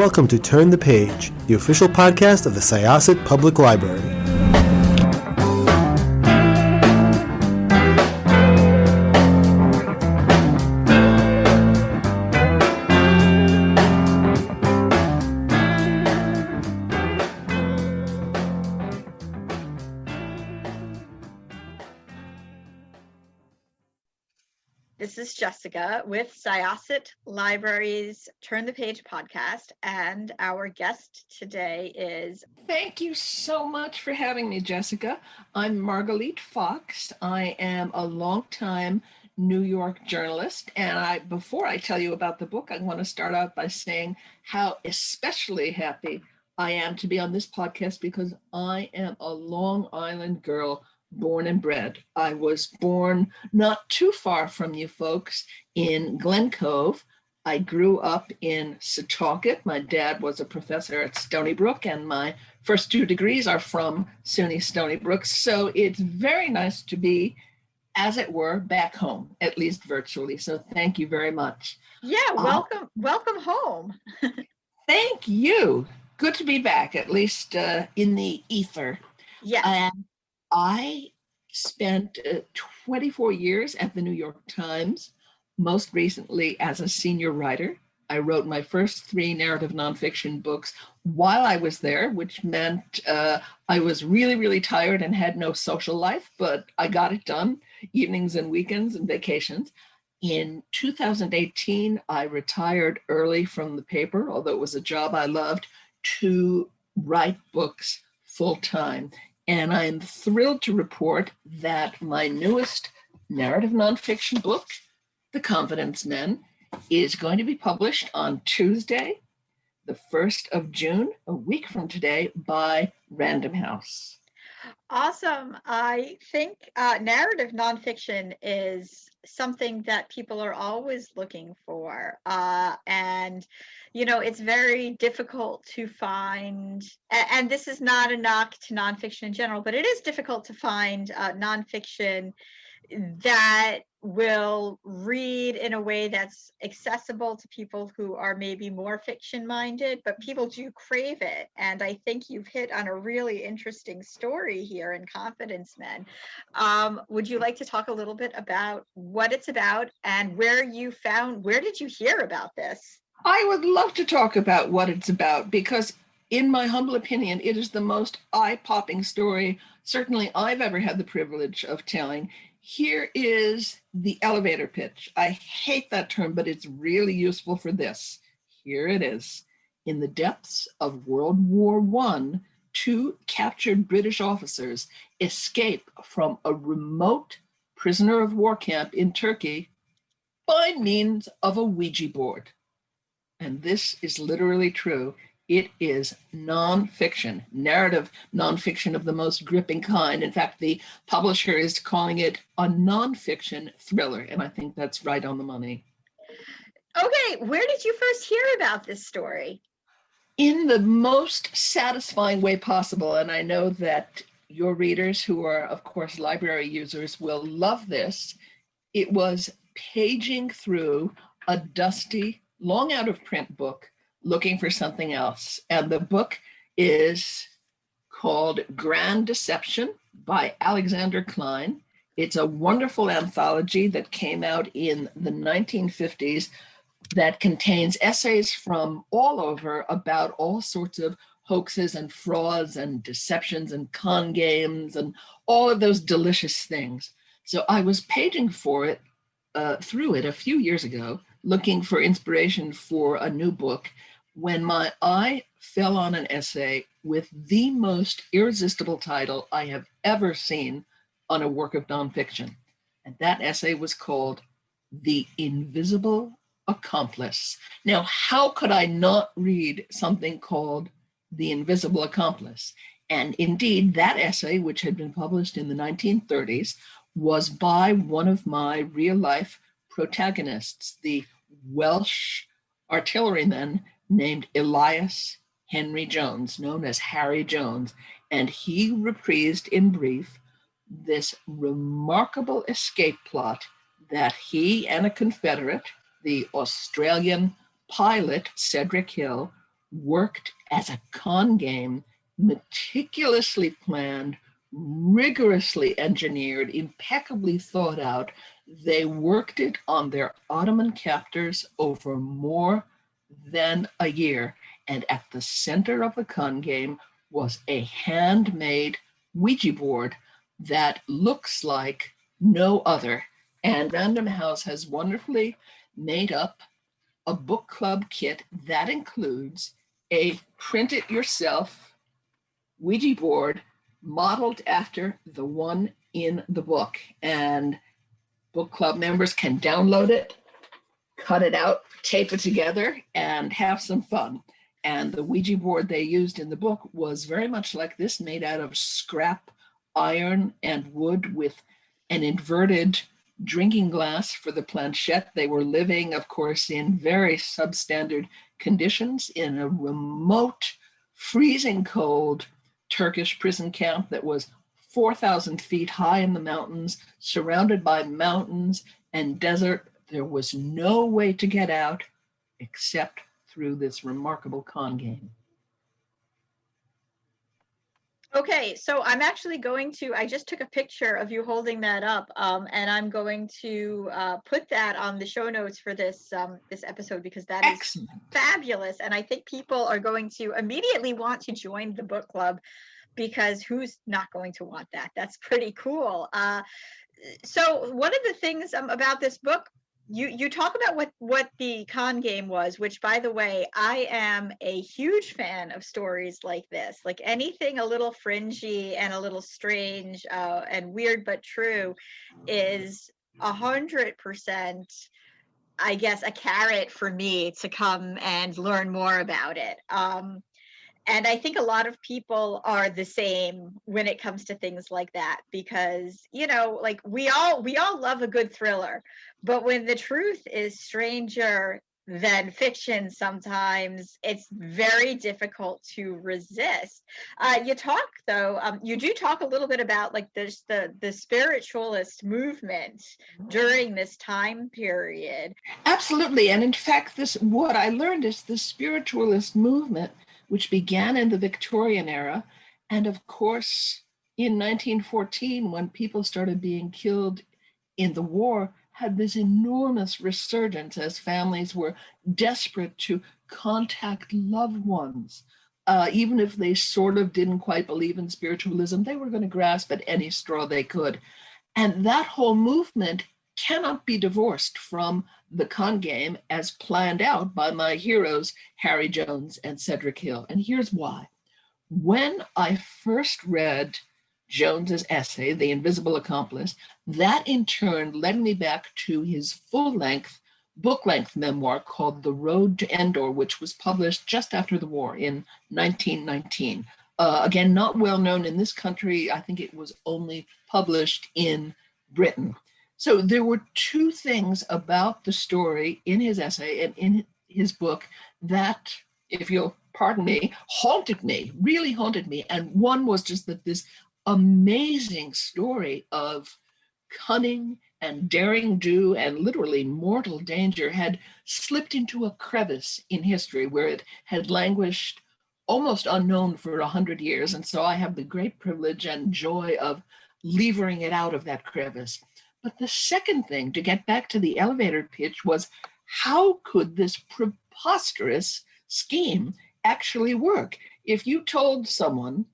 welcome to Turn the Page, the official podcast of the Syosset Public Library. This is Jessica with Syosset Library's Turn the Page podcast, and our guest today is... Thank you so much for having me, Jessica. I'm Margalit Fox. I am a longtime New York journalist, and before I tell you about the book, I want to start out by saying how especially happy I am to be on this podcast because I am a Long Island girl, born and bred. I was born not too far from you folks in Glen Cove. I grew up in Setauket. My dad was a professor at Stony Brook, and my first 2 degrees are from SUNY Stony Brook. So it's very nice to be, as it were, back home, at least virtually. So thank you very much. Yeah, welcome home. Thank you. Good to be back, at least in the ether. Yeah. I spent 24 years at the New York Times, most recently as a senior writer. I wrote my first 3 narrative nonfiction books while I was there, which meant I was really, really tired and had no social life, but I got it done, evenings and weekends and vacations. In 2018, I retired early from the paper, although it was a job I loved, to write books full time. And I'm thrilled to report that my newest narrative nonfiction book, The Confidence Men, is going to be published on Tuesday, the 1st of June, a week from today, by Random House. Awesome. I think narrative nonfiction is something that people are always looking for. And, you know, it's very difficult to find, and this is not a knock to nonfiction in general, but it is difficult to find nonfiction that will read in a way that's accessible to people who are maybe more fiction minded, but people do crave it. And I think you've hit on a really interesting story here in Confidence Men. Would you like to talk a little bit about what it's about and where did you hear about this? I would love to talk about what it's about because in my humble opinion, it is the most eye-popping story certainly I've ever had the privilege of telling. Here is the elevator pitch. I hate that term, but it's really useful for this. Here it is. In the depths of World War I, 2 captured British officers escape from a remote prisoner of war camp in Turkey by means of a Ouija board. And this is literally true. It is nonfiction, narrative nonfiction of the most gripping kind. In fact, the publisher is calling it a nonfiction thriller, and I think that's right on the money. Okay, where did you first hear about this story? In the most satisfying way possible, and I know that your readers, who are, of course, library users, will love this. It was paging through a dusty, long out of print book looking for something else. And the book is called Grand Deception by Alexander Klein. It's a wonderful anthology that came out in the 1950s that contains essays from all over about all sorts of hoaxes and frauds and deceptions and con games and all of those delicious things. So I was paging through it a few years ago, looking for inspiration for a new book, when my eye fell on an essay with the most irresistible title I have ever seen on a work of nonfiction. And that essay was called The Invisible Accomplice. Now, how could I not read something called The Invisible Accomplice? And indeed, that essay, which had been published in the 1930s, was by one of my real-life protagonists, the Welsh artilleryman named Elias Henry Jones, known as Harry Jones. And he reprised in brief this remarkable escape plot that he and a Confederate, the Australian pilot Cedric Hill, worked as a con game, meticulously planned, rigorously engineered, impeccably thought out. They worked it on their Ottoman captors over more than a year. And at the center of the con game was a handmade Ouija board that looks like no other. And Random House has wonderfully made up a book club kit that includes a print it yourself Ouija board modeled after the one in the book. And book club members can download it, cut it out, tape it together, and have some fun. And the Ouija board they used in the book was very much like this, made out of scrap iron and wood with an inverted drinking glass for the planchette. They were living, of course, in very substandard conditions in a remote, freezing cold Turkish prison camp that was 4,000 feet high in the mountains, surrounded by mountains and desert. There was no way to get out except through this remarkable con game. Okay, so I'm actually going to, I just took a picture of you holding that up, and I'm going to put that on the show notes for this this episode, because that Excellent. is fabulous. And I think people are going to immediately want to join the book club, because who's not going to want that? That's pretty cool. So one of the things about this book, you talk about what the con game was, which, by the way, I am a huge fan of stories like this. Like anything a little fringy and a little strange and weird but true is 100%, I guess, a carrot for me to come and learn more about it. And I think a lot of people are the same when it comes to things like that, because, you know, like we all love a good thriller, but when the truth is stranger than fiction, sometimes it's very difficult to resist. You talk, though, you do talk a little bit about like this, the spiritualist movement during this time period. Absolutely. And in fact, what I learned is the spiritualist movement, which began in the Victorian era. And of course, in 1914, when people started being killed in the war, had this enormous resurgence as families were desperate to contact loved ones. Even if they sort of didn't quite believe in spiritualism, they were going to grasp at any straw they could. And that whole movement cannot be divorced from the con game as planned out by my heroes, Harry Jones and Cedric Hill. And here's why. When I first read Jones's essay, The Invisible Accomplice, that in turn led me back to his full-length, book-length memoir called The Road to Endor, which was published just after the war in 1919. Again, not well known in this country. I think it was only published in Britain. So there were two things about the story in his essay and in his book that, if you'll pardon me, really haunted me. And one was just that this amazing story of cunning and daring do and literally mortal danger had slipped into a crevice in history where it had languished almost unknown for 100 years. And so I have the great privilege and joy of levering it out of that crevice. But the second thing, to get back to the elevator pitch, was how could this preposterous scheme actually work? If you told someone,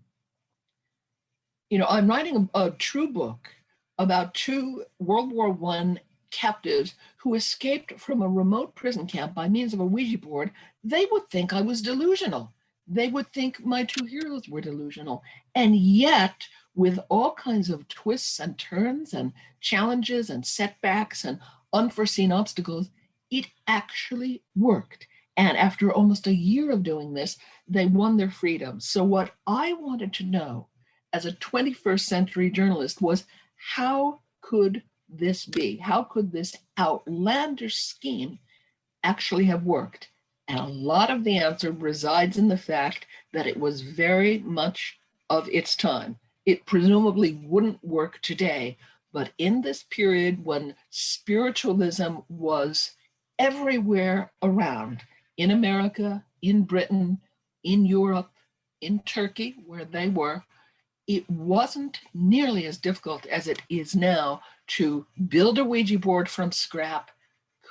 you know, I'm writing a true book about two World War I captives who escaped from a remote prison camp by means of a Ouija board, they would think I was delusional. They would think my two heroes were delusional. And yet, with all kinds of twists and turns and challenges and setbacks and unforeseen obstacles, it actually worked. And after almost a year of doing this, they won their freedom. So what I wanted to know as a 21st century journalist was, how could this be? How could this outlandish scheme actually have worked? And a lot of the answer resides in the fact that it was very much of its time. It presumably wouldn't work today, but in this period when spiritualism was everywhere around, in America, in Britain, in Europe, in Turkey, where they were, it wasn't nearly as difficult as it is now to build a Ouija board from scrap,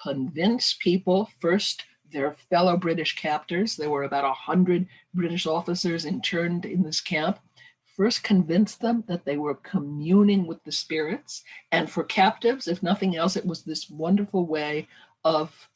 convince people, first their fellow British captors. There were about 100 British officers interned in this camp. First convince them that they were communing with the spirits. And for captives, if nothing else, it was this wonderful way of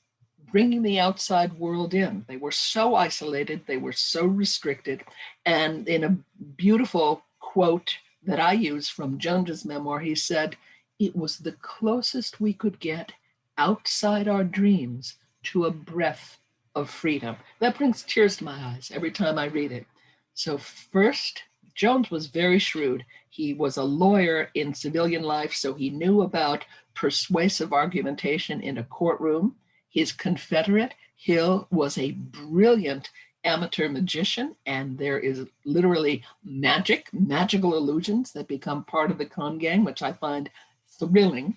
bringing the outside world in. They were so isolated, they were so restricted. And in a beautiful quote that I use from Jones's memoir, he said, "It was the closest we could get outside our dreams to a breath of freedom." That brings tears to my eyes every time I read it. So first, Jones was very shrewd. He was a lawyer in civilian life, so he knew about persuasive argumentation in a courtroom. His confederate, Hill, was a brilliant amateur magician, and there is literally magical illusions that become part of the con gang, which I find thrilling.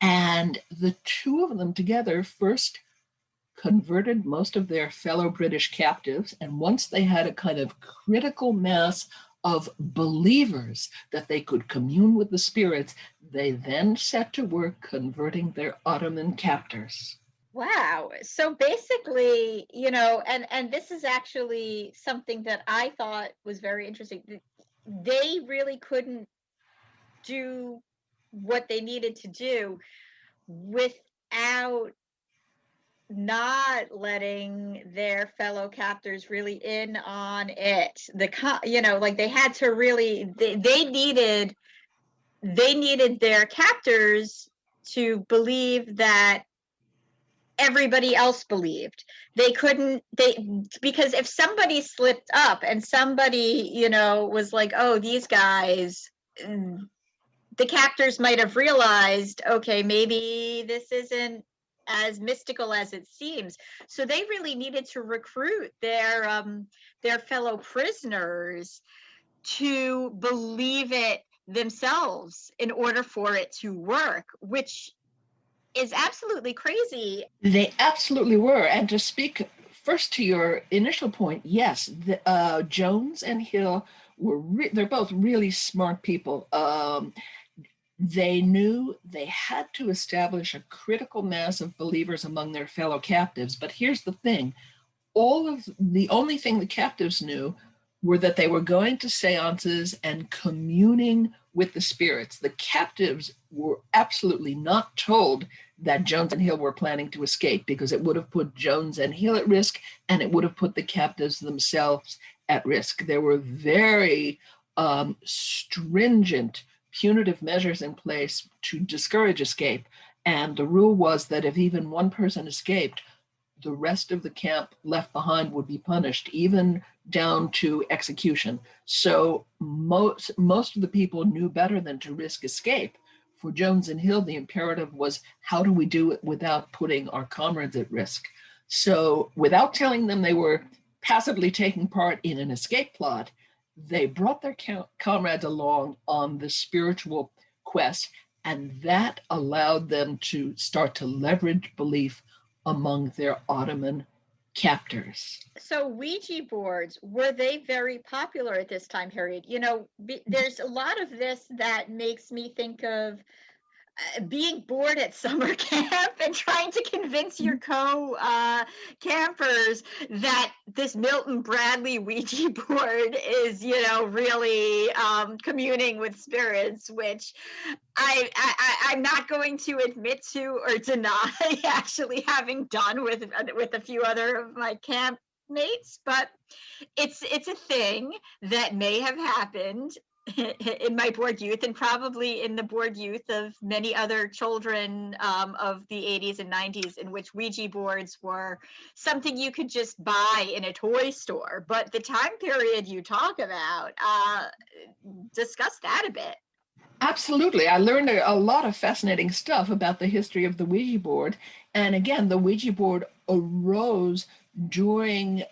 And the two of them together first converted most of their fellow British captives. And once they had a kind of critical mass of believers that they could commune with the spirits, they then set to work converting their Ottoman captors. Wow. So basically, and this is actually something that I thought was very interesting. They really couldn't do what they needed to do without not letting their fellow captors really in on it. Like they had to really, they needed their captors to believe that everybody else believed. Because if somebody slipped up and somebody, was like, oh, these guys, the captors might have realized, okay, maybe this isn't as mystical as it seems. So they really needed to recruit their fellow prisoners to believe it themselves in order for it to work, which is absolutely crazy. They absolutely were. And to speak first to your initial point, yes, Jones and Hill they're both really smart people. They knew they had to establish a critical mass of believers among their fellow captives. But here's the thing. The only thing the captives knew were that they were going to seances and communing with the spirits. The captives were absolutely not told that Jones and Hill were planning to escape, because it would have put Jones and Hill at risk, and it would have put the captives themselves at risk. There were very stringent punitive measures in place to discourage escape. And the rule was that if even one person escaped, the rest of the camp left behind would be punished, even down to execution. So most of the people knew better than to risk escape. For Jones and Hill, the imperative was, how do we do it without putting our comrades at risk? So without telling them they were passively taking part in an escape plot, they brought their comrades along on the spiritual quest, and that allowed them to start to leverage belief among their Ottoman captors. So Ouija boards, were they very popular at this time period? There's a lot of this that makes me think of being bored at summer camp and trying to convince your campers that this Milton Bradley Ouija board is, really communing with spirits, which I'm not going to admit to or deny actually having done with a few other of my camp mates, but it's a thing that may have happened in my board youth, and probably in the board youth of many other children of the 80s and 90s, in which Ouija boards were something you could just buy in a toy store. But the time period you talk about, discuss that a bit. Absolutely. I learned a lot of fascinating stuff about the history of the Ouija board. And again, the Ouija board arose during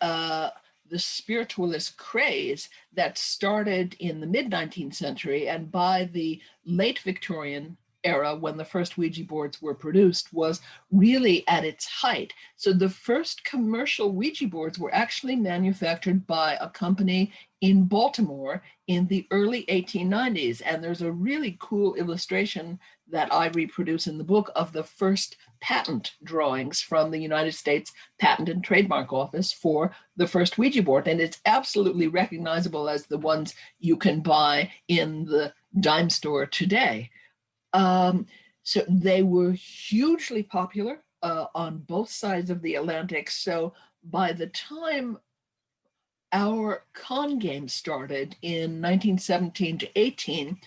the spiritualist craze that started in the mid-19th century, and by the late Victorian era, when the first Ouija boards were produced, was really at its height. So the first commercial Ouija boards were actually manufactured by a company in Baltimore in the early 1890s. And there's a really cool illustration that I reproduce in the book of the first patent drawings from the United States Patent and Trademark Office for the first Ouija board. And it's absolutely recognizable as the ones you can buy in the dime store today. So they were hugely popular on both sides of the Atlantic. So by the time our con game started in 1917 to 18,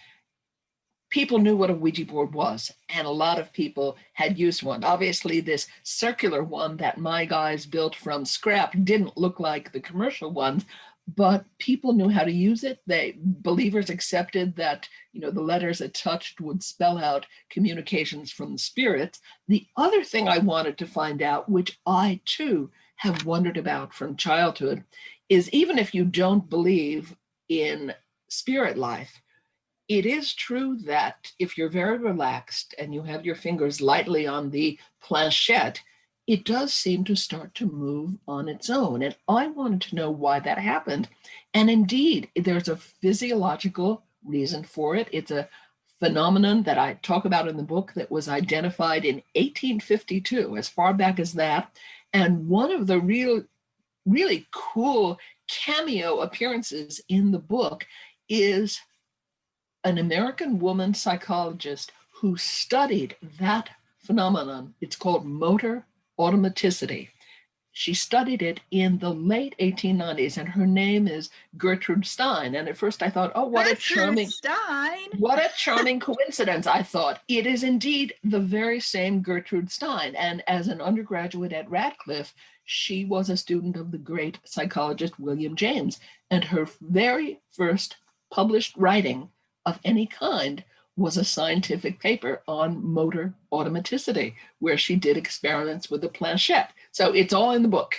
people knew what a Ouija board was, and a lot of people had used one. Obviously, this circular one that my guys built from scrap didn't look like the commercial ones, but people knew how to use it. Believers accepted that, the letters it touched would spell out communications from the spirits. The other thing I wanted to find out, which I too have wondered about from childhood, is even if you don't believe in spirit life, it is true that if you're very relaxed and you have your fingers lightly on the planchette, it does seem to start to move on its own. And I wanted to know why that happened. And indeed, there's a physiological reason for it. It's a phenomenon that I talk about in the book that was identified in 1852, as far back as that. And one of the really cool cameo appearances in the book is an American woman psychologist who studied that phenomenon. It's called motor automaticity. She studied it in the late 1890s, and her name is Gertrude Stein. And at first I thought, oh, what a charming coincidence. I thought, it is indeed the very same Gertrude Stein. And as an undergraduate at Radcliffe, she was a student of the great psychologist William James. And her very first published writing of any kind was a scientific paper on motor automaticity, where she did experiments with the planchette. So it's all in the book.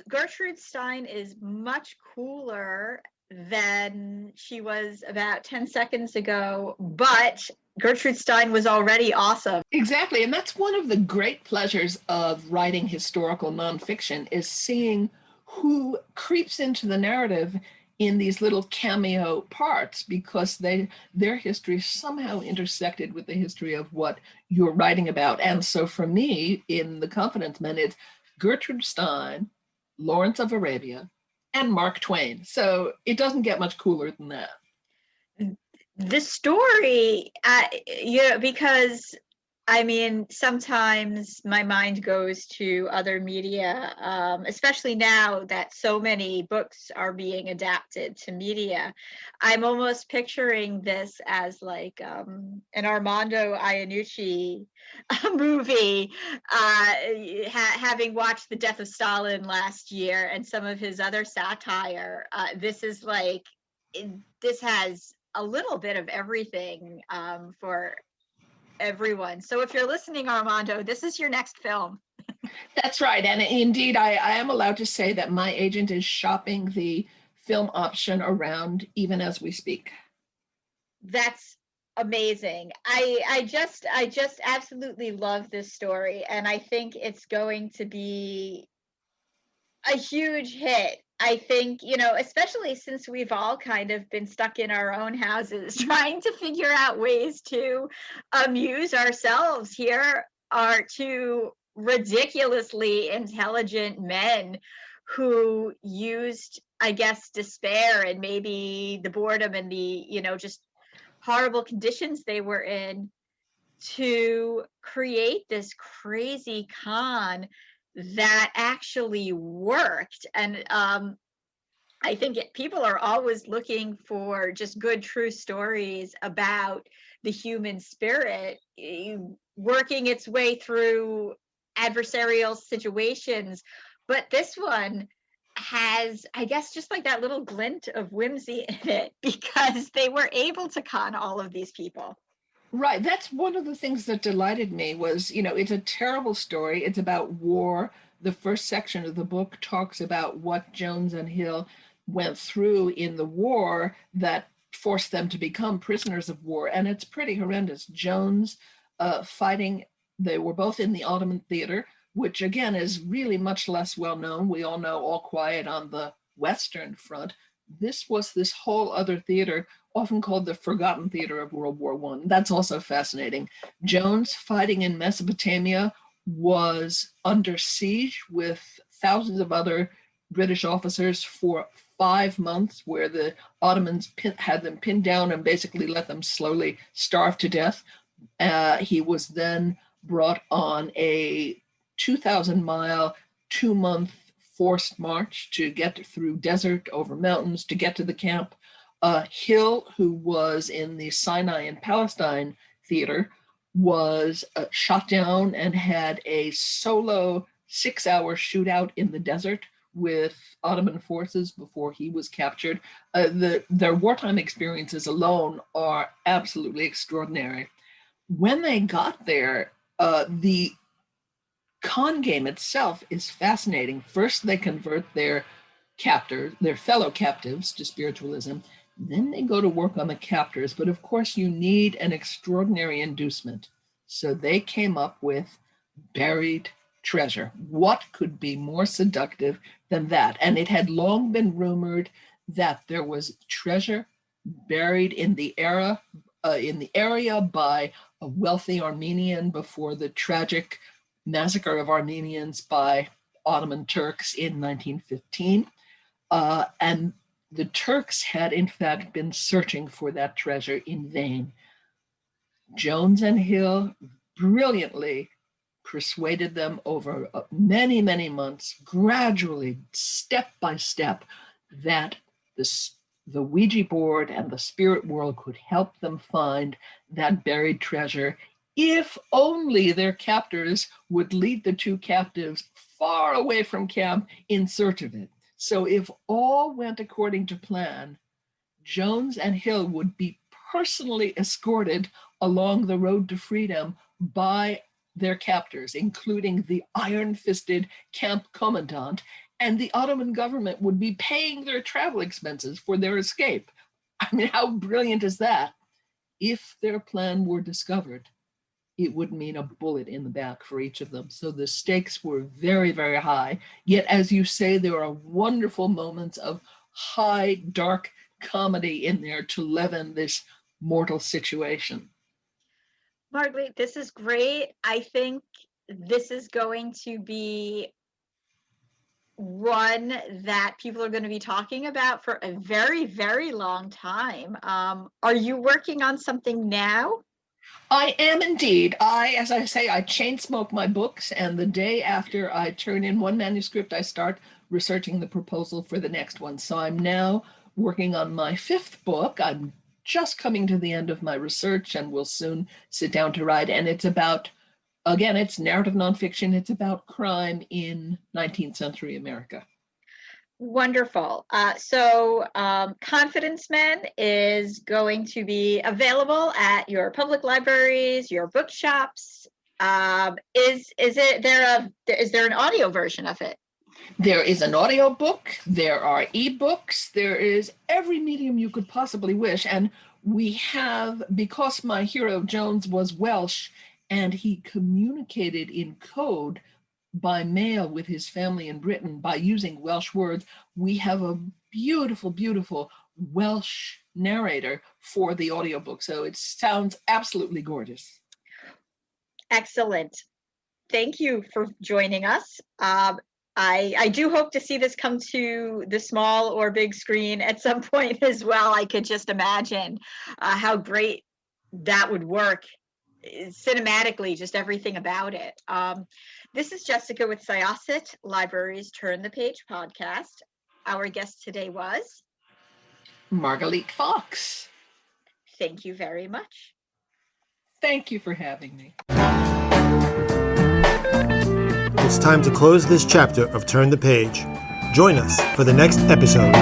Gertrude Stein is much cooler than she was about 10 seconds ago, but Gertrude Stein was already awesome. Exactly. And that's one of the great pleasures of writing historical nonfiction, is seeing who creeps into the narrative in these little cameo parts, because their history somehow intersected with the history of what you're writing about. And so for me, in The Confidence Men, it's Gertrude Stein, Lawrence of Arabia, and Mark Twain. So it doesn't get much cooler than that. The story, because sometimes my mind goes to other media, especially now that so many books are being adapted to media. I'm almost picturing this as like an Armando Iannucci movie, having watched The Death of Stalin last year and some of his other satire. This has a little bit of everything for everyone. So if you're listening, Armando, this is your next film. That's right. And indeed, I am allowed to say that my agent is shopping the film option around even as we speak. That's amazing. I just absolutely love this story, and I think it's going to be a huge hit. I think, especially since we've all kind of been stuck in our own houses trying to figure out ways to amuse ourselves. Here are two ridiculously intelligent men who used, I guess, despair and maybe the boredom and the, just horrible conditions they were in to create this crazy con that actually worked. And I think people are always looking for just good, true stories about the human spirit working its way through adversarial situations. But this one has, I guess, just like that little glint of whimsy in it, because they were able to con all of these people. Right. That's one of the things that delighted me was, it's a terrible story. It's about war. The first section of the book talks about what Jones and Hill went through in the war that forced them to become prisoners of war, and it's pretty horrendous. Jones fighting, they were both in the Ottoman theater, which again is really much less well known. We all know All Quiet on the Western Front. This was this whole other theater, often called the Forgotten Theater of World War I. That's also fascinating. Jones fighting in Mesopotamia was under siege with thousands of other British officers for 5 months, where the Ottomans had them pinned down and basically let them slowly starve to death. He was then brought on a 2,000-mile, 2-month forced march to get through desert, over mountains, to get to the camp. Hill, who was in the Sinai and Palestine theater, was shot down and had a solo 6-hour shootout in the desert with Ottoman forces before he was captured. Their wartime experiences alone are absolutely extraordinary. When they got there, the con game itself is fascinating. First, they convert their fellow captives to spiritualism. Then they go to work on the captors. But of course, you need an extraordinary inducement. So they came up with buried treasure. What could be more seductive than that? And it had long been rumored that there was treasure buried in the area by a wealthy Armenian before the tragic massacre of Armenians by Ottoman Turks in 1915. And the Turks had, in fact, been searching for that treasure in vain. Jones and Hill brilliantly persuaded them over many, many months, gradually, step by step, that the Ouija board and the spirit world could help them find that buried treasure, if only their captors would lead the two captives far away from camp in search of it. So if all went according to plan, Jones and Hill would be personally escorted along the road to freedom by their captors, including the iron-fisted camp commandant, and the Ottoman government would be paying their travel expenses for their escape. I mean, how brilliant is that? If their plan were discovered, it would mean a bullet in the back for each of them. So the stakes were very, very high. Yet, as you say, there are wonderful moments of high, dark comedy in there to leaven this mortal situation. Margalit, this is great. I think this is going to be one that people are going to be talking about for a very, very long time. Are you working on something now? I am indeed. As I say, I chain smoke my books, and the day after I turn in one manuscript, I start researching the proposal for the next one. So I'm now working on my 5th book. I'm just coming to the end of my research and will soon sit down to write. And it's about, again, it's narrative nonfiction. It's about crime in 19th century America. Wonderful. So Confidence Men is going to be available at your public libraries, your bookshops. Is there an audio version of it? There is an audio book, there are ebooks, there is every medium you could possibly wish. And we have, because my hero Jones was Welsh and he communicated in code by mail with his family in Britain by using Welsh words, we have a beautiful, beautiful Welsh narrator for the audiobook. So it sounds absolutely gorgeous. Excellent. Thank you for joining us. I do hope to see this come to the small or big screen at some point as well. I could just imagine how great that would work cinematically, just everything about it. This is Jessica with Syosset Libraries Turn the Page podcast. Our guest today was Margalit Fox. Thank you very much. Thank you for having me. It's time to close this chapter of Turn the Page. Join us for the next episode.